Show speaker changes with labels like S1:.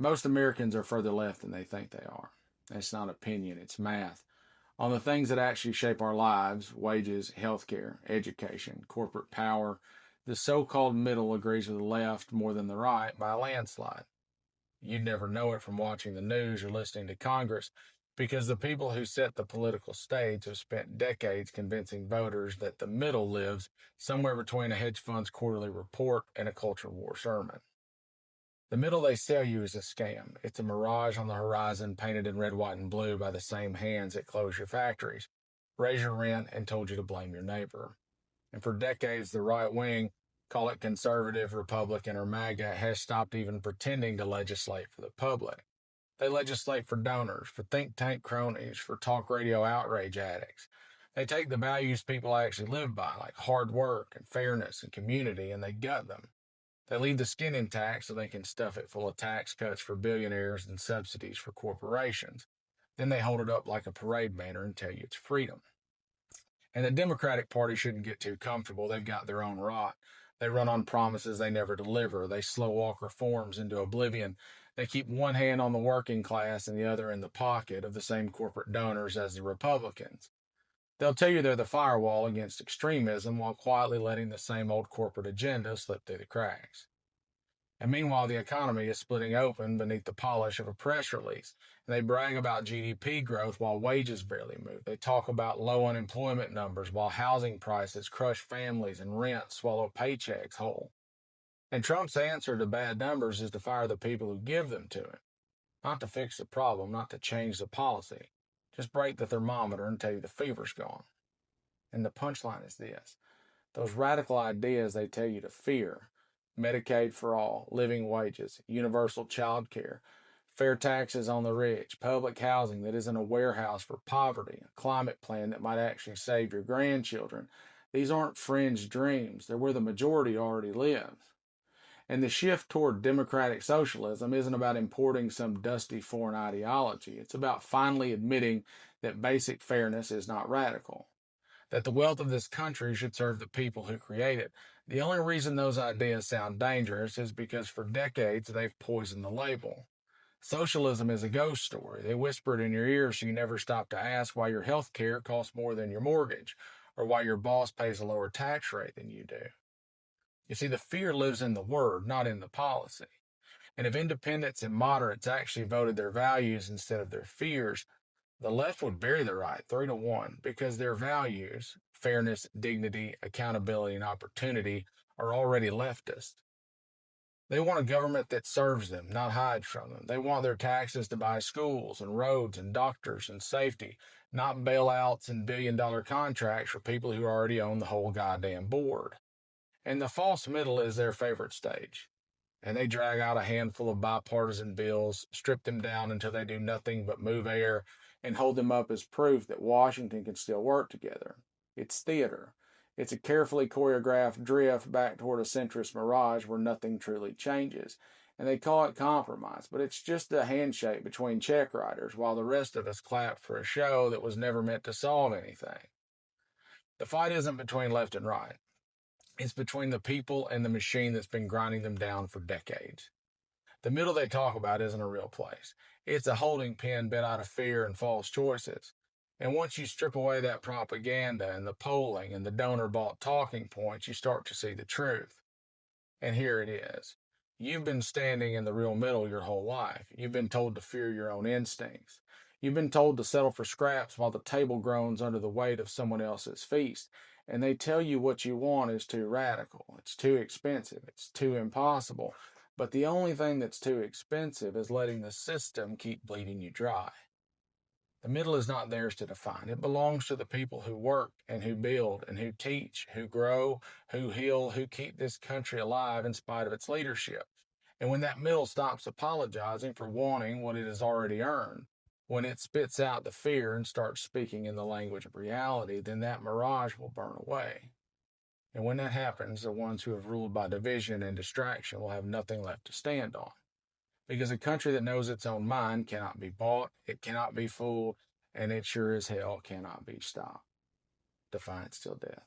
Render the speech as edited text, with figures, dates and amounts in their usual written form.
S1: Most Americans are further left than they think they are. It's not opinion, it's math. On the things that actually shape our lives, wages, healthcare, education, corporate power, the so called middle agrees with the left more than the right by a landslide. You'd never know it from watching the news or listening to Congress because the people who set the political stage have spent decades convincing voters that the middle lives somewhere between a hedge fund's quarterly report and a culture war sermon. The middle they sell you is a scam. It's a mirage on the horizon painted in red, white, and blue by the same hands that close your factories, raise your rent, and told you to blame your neighbor. And for decades, the right wing, call it conservative, Republican, or MAGA, has stopped even pretending to legislate for the public. They legislate for donors, for think tank cronies, for talk radio outrage addicts. They take the values people actually live by, like hard work and fairness and community, and they gut them. They leave the skin intact so they can stuff it full of tax cuts for billionaires and subsidies for corporations. Then they hold it up like a parade banner and tell you it's freedom. And the Democratic Party shouldn't get too comfortable. They've got their own rot. They run on promises they never deliver. They slow walk reforms into oblivion. They keep one hand on the working class and the other in the pocket of the same corporate donors as the Republicans. They'll tell you they're the firewall against extremism while quietly letting the same old corporate agenda slip through the cracks. And meanwhile, the economy is splitting open beneath the polish of a press release. And they brag about GDP growth while wages barely move. They talk about low unemployment numbers while housing prices crush families and rent swallow paychecks whole. And Trump's answer to bad numbers is to fire the people who give them to him. Not to fix the problem, not to change the policy. Just break the thermometer and tell you the fever's gone. And the punchline is this. Those radical ideas they tell you to fear, Medicaid for all, living wages, universal child care, fair taxes on the rich, public housing that isn't a warehouse for poverty, a climate plan that might actually save your grandchildren. These aren't fringe dreams. They're where the majority already lives. And the shift toward democratic socialism isn't about importing some dusty foreign ideology. It's about finally admitting that basic fairness is not radical, that the wealth of this country should serve the people who create it. The only reason those ideas sound dangerous is because for decades they've poisoned the label. Socialism is a ghost story. They whisper it in your ear so you never stop to ask why your health care costs more than your mortgage, or why your boss pays a lower tax rate than you do. You see, the fear lives in the word, not in the policy. And if independents and moderates actually voted their values instead of their fears, the left would bury the right 3-1 because their values, fairness, dignity, accountability, and opportunity, are already leftist. They want a government that serves them, not hides from them. They want their taxes to buy schools and roads and doctors and safety, not bailouts and billion-dollar contracts for people who already own the whole goddamn board. And the false middle is their favorite stage. And they drag out a handful of bipartisan bills, strip them down until they do nothing but move air, and hold them up as proof that Washington can still work together. It's theater. It's a carefully choreographed drift back toward a centrist mirage where nothing truly changes. And they call it compromise, but it's just a handshake between check writers while the rest of us clap for a show that was never meant to solve anything. The fight isn't between left and right. It's between the people and the machine that's been grinding them down for decades. The middle they talk about isn't a real place. It's a holding pen bit out of fear and false choices. And once you strip away that propaganda and the polling and the donor-bought talking points, you start to see the truth. And here it is. You've been standing in the real middle your whole life. You've been told to fear your own instincts. You've been told to settle for scraps while the table groans under the weight of someone else's feast. And they tell you what you want is too radical. It's too expensive. It's too impossible. But the only thing that's too expensive is letting the system keep bleeding you dry. The middle is not theirs to define. It belongs to the people who work and who build and who teach, who grow, who heal, who keep this country alive in spite of its leadership. And when that middle stops apologizing for wanting what it has already earned, when it spits out the fear and starts speaking in the language of reality, then that mirage will burn away. And when that happens, the ones who have ruled by division and distraction will have nothing left to stand on. Because a country that knows its own mind cannot be bought, it cannot be fooled, and it sure as hell cannot be stopped. Defiance till death.